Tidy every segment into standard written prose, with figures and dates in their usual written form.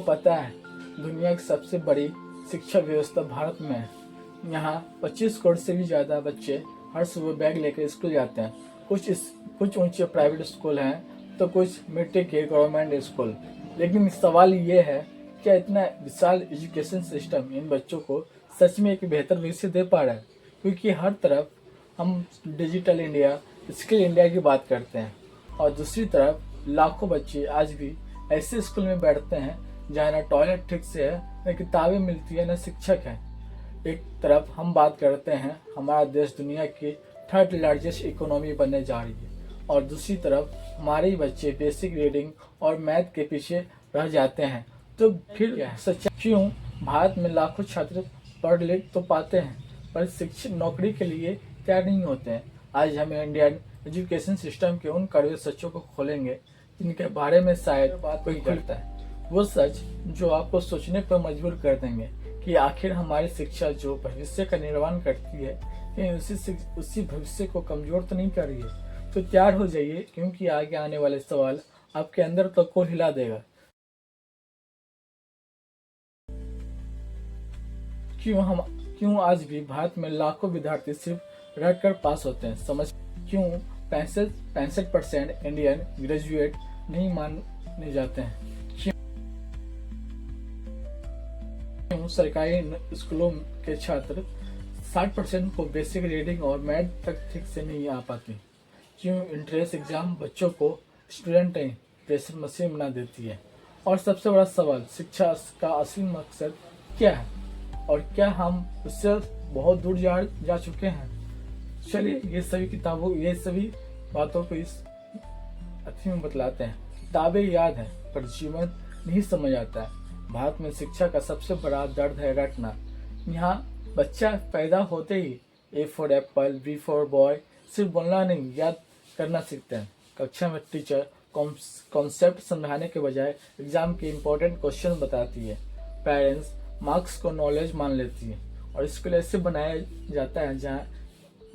आपको पता है दुनिया की सबसे बड़ी शिक्षा व्यवस्था भारत में है। यहाँ 25 करोड़ से भी ज़्यादा बच्चे हर सुबह बैग लेकर स्कूल जाते हैं। कुछ ऊंचे प्राइवेट स्कूल हैं तो कुछ मिट्टी के गवर्नमेंट स्कूल। लेकिन सवाल ये है, क्या इतना विशाल एजुकेशन सिस्टम इन बच्चों को सच में एक बेहतर भविष्य दे पा रहा है? क्योंकि हर तरफ हम डिजिटल इंडिया, स्किल इंडिया की बात करते हैं और दूसरी तरफ लाखों बच्चे आज भी ऐसे स्कूल में बैठते हैं जहाँ ना टॉयलेट ठीक से है, न किताबें मिलती है, न शिक्षक है। एक तरफ हम बात करते हैं हमारा देश दुनिया की 3rd लार्जेस्ट इकोनॉमी बनने जा रही है और दूसरी तरफ हमारे ही बच्चे बेसिक रीडिंग और मैथ के पीछे रह जाते हैं। तो फिर सच्चाई क्यों भारत में लाखों छात्र पढ़ लिख तो पाते हैं पर शिक्षक नौकरी के लिए तैयार नहीं होते हैं? आज हम इंडियन एजुकेशन सिस्टम के उन कड़वे सच्चों को खोलेंगे जिनके बारे में शायद बात कोई करता है। वो सच जो आपको सोचने पर मजबूर कर देंगे कि आखिर हमारी शिक्षा जो भविष्य का निर्माण करती है कहीं उसी भविष्य को कमजोर तो नहीं कर रही है। तो तैयार हो जाइए, क्योंकि आगे आने वाले सवाल आपके अंदर तक को हिला देगा। क्यों आज भी भारत में लाखों विद्यार्थी सिर्फ रट कर पास होते हैं? समझ क्यों 65% इंडियन ग्रेजुएट नहीं माने जाते हैं? क्यों सरकारी स्कूलों के छात्र 60% को बेसिक रीडिंग और मैथ तक ठीक से नहीं आ पाती? क्यों इंट्रेंस एग्जाम बच्चों को स्टूडेंट नहीं प्रेशर मशीन बना देती है? और सबसे बड़ा सवाल, शिक्षा का असली मकसद क्या है और क्या हम उससे बहुत दूर जा चुके हैं? चलिए ये सभी बातों को इस अथी में बतलाते हैं। किताबें याद हैं पर जीवन नहीं समझ आता है। भारत में शिक्षा का सबसे बड़ा दर्द है रटना। यहाँ बच्चा पैदा होते ही A for Apple, B for boy सिर्फ बोलना नहीं, याद करना सीखते हैं। कक्षा में टीचर कॉन्सेप्ट समझाने के बजाय एग्जाम के इम्पोर्टेंट क्वेश्चन बताती है। पेरेंट्स मार्क्स को नॉलेज मान लेती है और स्कूल ऐसे बनाया जाता है जहाँ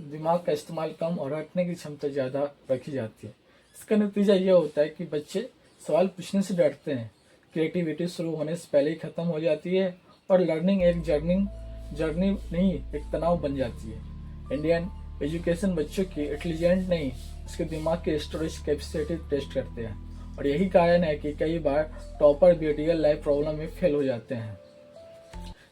दिमाग का इस्तेमाल कम और रटने की क्षमता ज़्यादा रखी जाती है। इसका नतीजा ये होता है कि बच्चे सवाल पूछने से डरते हैं, क्रिएटिविटी शुरू होने से पहले ही खत्म हो जाती है और लर्निंग एक जर्नी नहीं एक तनाव बन जाती है। इंडियन एजुकेशन बच्चों की इंटेलिजेंट नहीं, उसके दिमाग के स्टोरेज कैपेसिटी टेस्ट करते हैं और यही कारण है कि कई बार टॉपर भी रियल लाइफ प्रॉब्लम में फेल हो जाते हैं।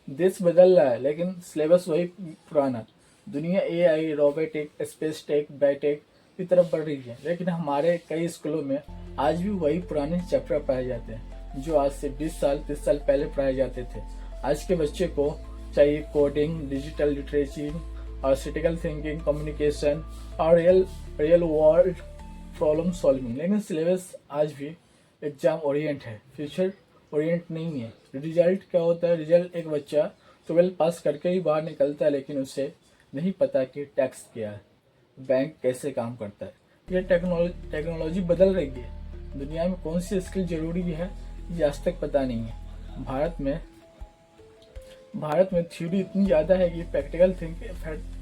देश बदल रहा है लेकिन सिलेबस वही पुराना। दुनिया AI, robotic, space tech, biotech की तरफ बढ़ रही है, लेकिन हमारे कई स्कूलों में आज भी वही पुराने चैप्टर पढ़ाए जाते हैं जो आज से 30 साल पहले पढ़ाए जाते थे। आज के बच्चे को चाहिए कोडिंग, डिजिटल लिटरेसी और क्रिटिकल थिंकिंग, कम्युनिकेशन और रियल वर्ल्ड प्रॉब्लम सॉल्विंग। लेकिन सिलेबस आज भी एग्जाम ओरिएंट है, फ्यूचर ओरिएंट नहीं है। रिजल्ट क्या होता है? रिजल्ट एक बच्चा 12 पास करके ही बाहर निकलता है, लेकिन उसे नहीं पता कि टैक्स क्या है, बैंक कैसे काम करता है। ये टेक्नोलॉजी बदल रही है, दुनिया में कौन सी स्किल जरूरी है ये आज तक पता नहीं है। भारत में थ्योरी इतनी ज़्यादा है कि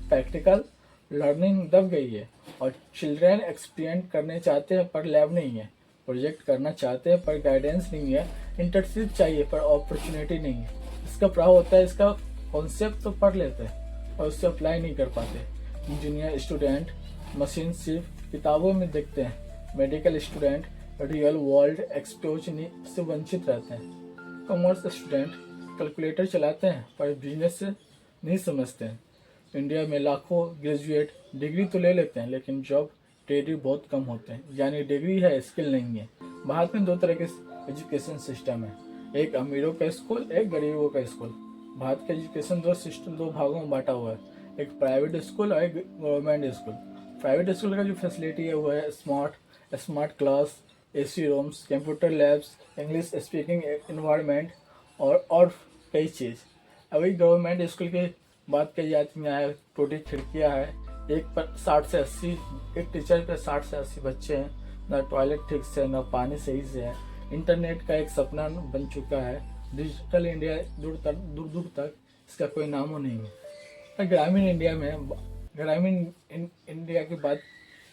प्रैक्टिकल लर्निंग दब गई है और चिल्ड्रन एक्सपेरिमेंट करने चाहते हैं पर लैब नहीं है, प्रोजेक्ट करना चाहते हैं पर गाइडेंस नहीं है, इंटर्नशिप चाहिए पर अपॉर्चुनिटी नहीं है। इसका प्रभाव होता है, इसका कॉन्सेप्ट तो पढ़ लेते हैं और उससे अप्लाई नहीं कर पाते। इंजीनियर स्टूडेंट मशीन सिर्फ किताबों में देखते हैं, medical student real world exposure से वंचित रहते हैं। कॉमर्स स्टूडेंट कैलकुलेटर चलाते हैं पर बिजनेस से नहीं समझते हैं। इंडिया में लाखों ग्रेजुएट डिग्री तो ले लेते हैं लेकिन जॉब क्रेडिट बहुत कम होते हैं, यानी डिग्री है स्किल नहीं है। भारत में 2 तरह के एजुकेशन सिस्टम है, एक अमीरों का स्कूल, एक गरीबों का स्कूल। भारत का एजुकेशन 2 भागों में बांटा हुआ है, एक प्राइवेट स्कूल और एक गवर्नमेंट स्कूल। प्राइवेट स्कूल का जो फैसिलिटी है वो है smart class, AC rooms, computer labs, English speaking environment और कई चीज़। अभी गवर्नमेंट स्कूल की बात की जाती है, टोटी खिड़कियाँ है, एक टीचर पे 60 से 80 बच्चे हैं, ना टॉयलेट ठीक से, ना पानी सही से है। इंटरनेट का एक सपना बन चुका है, डिजिटल इंडिया दूर तक इसका कोई नामो नहीं है। ग्रामीण इंडिया की बात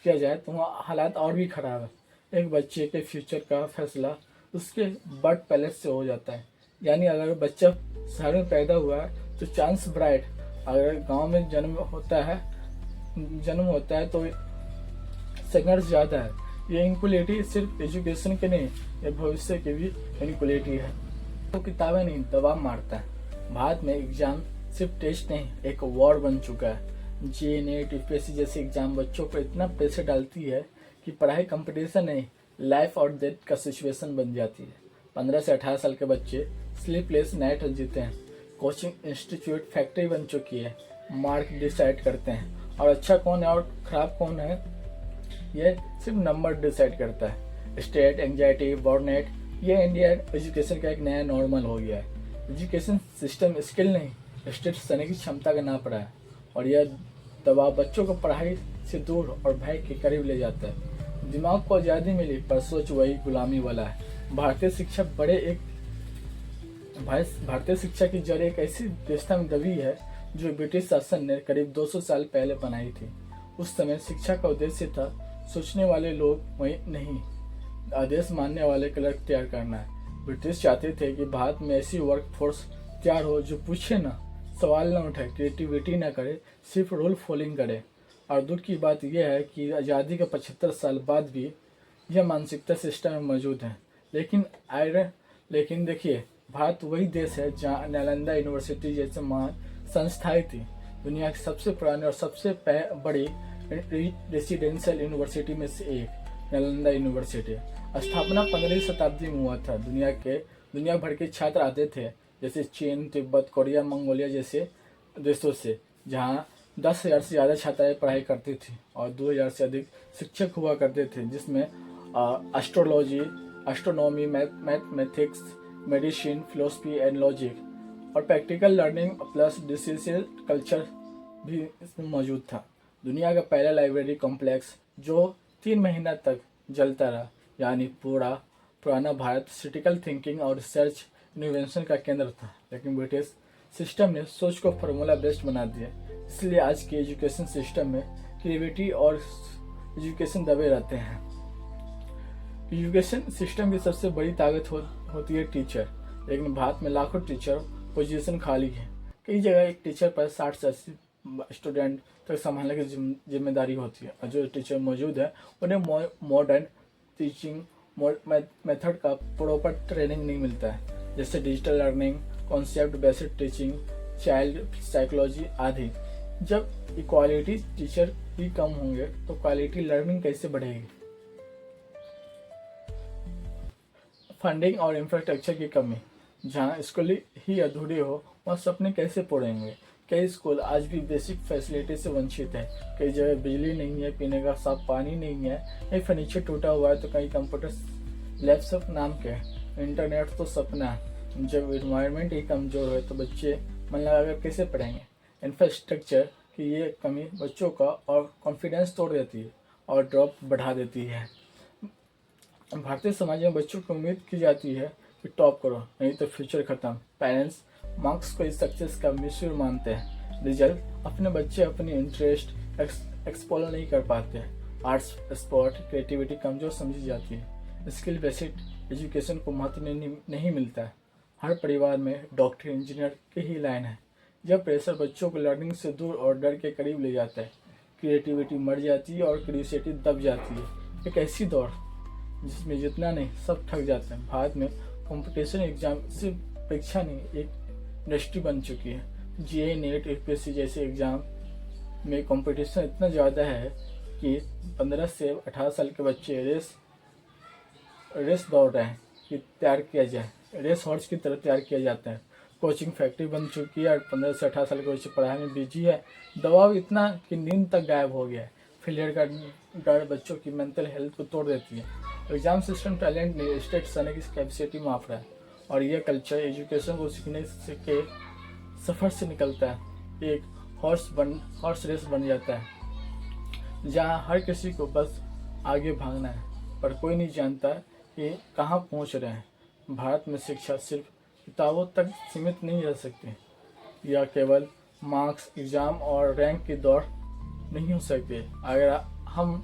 किया जाए तो वहाँ हालात और भी खराब है। एक बच्चे के फ्यूचर का फैसला उसके बर्थ पैलेट से हो जाता है। यानी अगर बच्चा शहर में पैदा हुआ है तो चांस ब्राइट, अगर गांव में जन्म होता है तो संघर्ष ज़्यादा है। ये इनक्वलिटी सिर्फ एजुकेशन की नहीं, ये भविष्य की भी इनक्वलिटी है। तो किताबें नहीं, दबाव मारता है। भारत में एग्जाम सिर्फ टेस्ट नहीं, एक वॉर बन चुका है। जे नेट यूपीएससी जैसे एग्जाम बच्चों पर इतना प्रेशर डालती है कि पढ़ाई कंपटीशन नहीं, लाइफ और डेथ का सिचुएशन बन जाती है। 15 से 18 साल के बच्चे स्लीपलेस नाइट जीते हैं। कोचिंग इंस्टीट्यूट फैक्ट्री बन चुकी है। मार्क डिसाइड करते हैं और अच्छा कौन है और खराब कौन है ये सिर्फ नंबर डिसाइड करता है। स्टेट एंजाइटी बर्नआउट, ये इंडिया एजुकेशन का एक नया नॉर्मल हो गया है। एजुकेशन सिस्टम स्किल नहीं, स्टेट सहने की क्षमता का नाप रहा है और यह दबाव बच्चों को पढ़ाई से दूर और भय के करीब ले जाता है। दिमाग को आज़ादी मिली पर सोच वही गुलामी वाला है। भारतीय शिक्षा की जड़ एक ऐसी व्यवस्था में दबी है जो ब्रिटिश शासन ने करीब 200 साल पहले बनाई थी। उस समय शिक्षा का उद्देश्य था सोचने वाले लोग वही नहीं, आदेश मानने वाले क्लर्क तैयार करना है। ब्रिटिश चाहते थे कि भारत में ऐसी वर्क फोर्स तैयार हो जो पूछे ना, सवाल न उठाए, क्रिएटिविटी ना करे, सिर्फ रोल फॉलोइंग करे। और दुख की बात यह है कि आज़ादी के 75 साल बाद भी यह मानसिकता सिस्टम में मौजूद है। लेकिन देखिए, भारत वही देश है जहाँ नालंदा यूनिवर्सिटी जैसे महान संस्थाएं थी। दुनिया की सबसे पुरानी और सबसे बड़ी रेसिडेंशियल यूनिवर्सिटी में से एक नालंदा यूनिवर्सिटी। स्थापना 15वीं शताब्दी में हुआ था। दुनिया भर के छात्र आते थे, जैसे चीन, तिब्बत, कोरिया, मंगोलिया जैसे देशों से, जहाँ 10,000 से ज़्यादा छात्राएं पढ़ाई करती थी और 2,000 से अधिक शिक्षक हुआ करते थे, जिसमें astrology, astronomy, mathematics, medicine, philosophy and logic और practical learning plus digital culture भी इसमें मौजूद था। दुनिया का पहला लाइब्रेरी कॉम्प्लेक्स जो 3 महीना तक जलता रहा, यानी पुराना भारत क्रिटिकल थिंकिंग और रिसर्च इनोवेशन का केंद्र था। लेकिन ब्रिटिश सिस्टम ने सोच को फार्मूला बेस्ड बना दिया, इसलिए आज के एजुकेशन सिस्टम में क्रिएटिविटी और एजुकेशन दबे रहते हैं। एजुकेशन सिस्टम की सबसे बड़ी ताकत होती है टीचर, लेकिन भारत में लाखों टीचर पोजीशन खाली है। कई जगह एक टीचर पर 60 से 80 स्टूडेंट तक संभालने की जिम्मेदारी होती है और जो टीचर मौजूद है उन्हें मॉडर्न टीचिंग मेथड का प्रॉपर ट्रेनिंग नहीं मिलता है, जैसे digital learning, concept based teaching, child psychology आदि। जब इक्वालिटी टीचर ही कम होंगे तो क्वालिटी लर्निंग कैसे बढ़ेगी। फंडिंग और इंफ्रास्ट्रक्चर की कमी, जहाँ स्कूल ही अधूरे हो वहाँ सपने कैसे पूरेंगे। कई स्कूल आज भी बेसिक फैसिलिटी से वंचित है। कई जगह बिजली नहीं है, पीने का साफ पानी नहीं है, कहीं फर्नीचर टूटा हुआ है तो कहीं कंप्यूटर लैब सब नाम के है। इंटरनेट तो सपना है। जब इन्वायरमेंट ही कमज़ोर है तो बच्चे मन लगाकर कैसे पढ़ेंगे। इंफ्रास्ट्रक्चर की ये कमी बच्चों का और कॉन्फिडेंस तोड़ देती है और ड्रॉप बढ़ा देती है। भारतीय समाज में बच्चों को उम्मीद की जाती है कि टॉप करो, नहीं तो फ्यूचर खत्म। पेरेंट्स मार्क्स को इस सक्सेस का मिसयूज मानते हैं। रिजल्ट अपने बच्चे अपनी इंटरेस्ट एक्सप्लोर नहीं कर पाते। आर्ट्स, स्पोर्ट, क्रिएटिविटी कमजोर समझी जाती है। स्किल बेस्ड एजुकेशन को महत्व नहीं मिलता है। हर परिवार में डॉक्टर, इंजीनियर की ही लाइन है। यह प्रेशर बच्चों को लर्निंग से दूर और डर के करीब ले जाता है। क्रिएटिविटी मर जाती है और क्यूरियोसिटी दब जाती है। एक ऐसी दौड़ जिसमें जितना नहीं सब थक जाते हैं। भारत में कंपटीशन एग्जाम सिर्फ परीक्षा नहीं, एक इंडस्ट्री बन चुकी है। जे नेट यूपीएससी जैसे एग्जाम में कंपटीशन इतना ज़्यादा है कि 15 से 18 साल के बच्चे रेस दौड़ रहे हैं कि तैयार किया जाए, रेस हॉर्स की तरह तैयार किया जाता है। कोचिंग फैक्ट्री बन चुकी है और 15 से 18 साल के बच्चे पढ़ाई में बिजी है। दबाव इतना कि नींद तक गायब हो गया है। फेलियर का डर बच्चों की मेंटल हेल्थ को तोड़ देती है। एग्जाम सिस्टम टैलेंट नहीं, स्टेट सहने की कैपेसिटी माफ रहा है और यह कल्चर एजुकेशन को सीखने के सफ़र से निकलता है। एक हॉर्स रेस बन जाता है जहाँ हर किसी को बस आगे भागना है, पर कोई नहीं जानता कि कहाँ पहुँच रहे हैं। भारत में शिक्षा सिर्फ किताबों तक सीमित नहीं रह सकती। यह केवल मार्क्स, एग्ज़ाम और रैंक की दौड़ नहीं हो सकती। अगर हम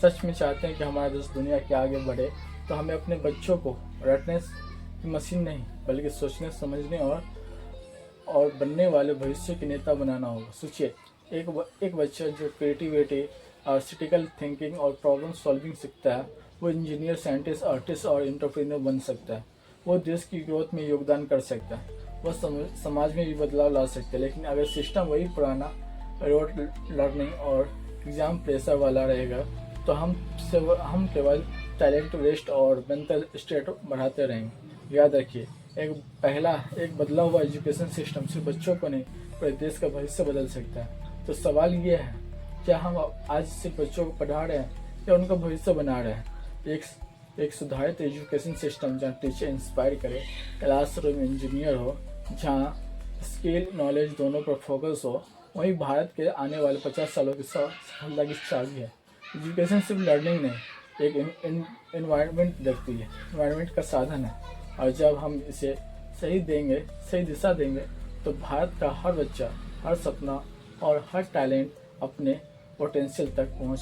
सच में चाहते हैं कि हमारा देश दुनिया के आगे बढ़े तो हमें अपने बच्चों को रटने की मशीन नहीं, बल्कि सोचने, समझने और बनने वाले भविष्य के नेता बनाना होगा। सोचिए, एक बच्चा जो क्रिएटिविटी, आर्टिस्टिकल थिंकिंग और प्रॉब्लम सॉल्विंग सीखता है, वो इंजीनियर, साइंटिस्ट, आर्टिस्ट और एंटरप्रेन्योर बन सकता है। वो देश की ग्रोथ में योगदान कर सकता है, वह समाज में भी बदलाव ला सकता है। लेकिन अगर सिस्टम वही पुराना रोड लर्निंग और एग्जाम प्रेशर वाला रहेगा, तो हम केवल टैलेंट वेस्ट और मेंटल स्टेट बढ़ाते रहेंगे। याद रखिए, एक बदला हुआ एजुकेशन सिस्टम सिर्फ बच्चों को नहीं, पूरे देश का भविष्य बदल सकता है। तो सवाल ये है, क्या हम आज सिर्फ बच्चों को पढ़ा रहे हैं या उनका भविष्य बना रहे हैं? एक सुधारित एजुकेशन सिस्टम जहाँ टीचर इंस्पायर करे, क्लासरूम इंजीनियर हो, जहाँ स्किल नॉलेज दोनों पर फोकस हो, वही भारत के आने वाले 50 सालों की सफलता की चाबी है। एजुकेशन सिर्फ लर्निंग नहीं, एक इन्वायरमेंट देखती है, इन्वायरमेंट का साधन है। और जब हम इसे सही दिशा देंगे, तो भारत का हर बच्चा, हर सपना और हर टैलेंट अपने पोटेंशियल तक पहुंच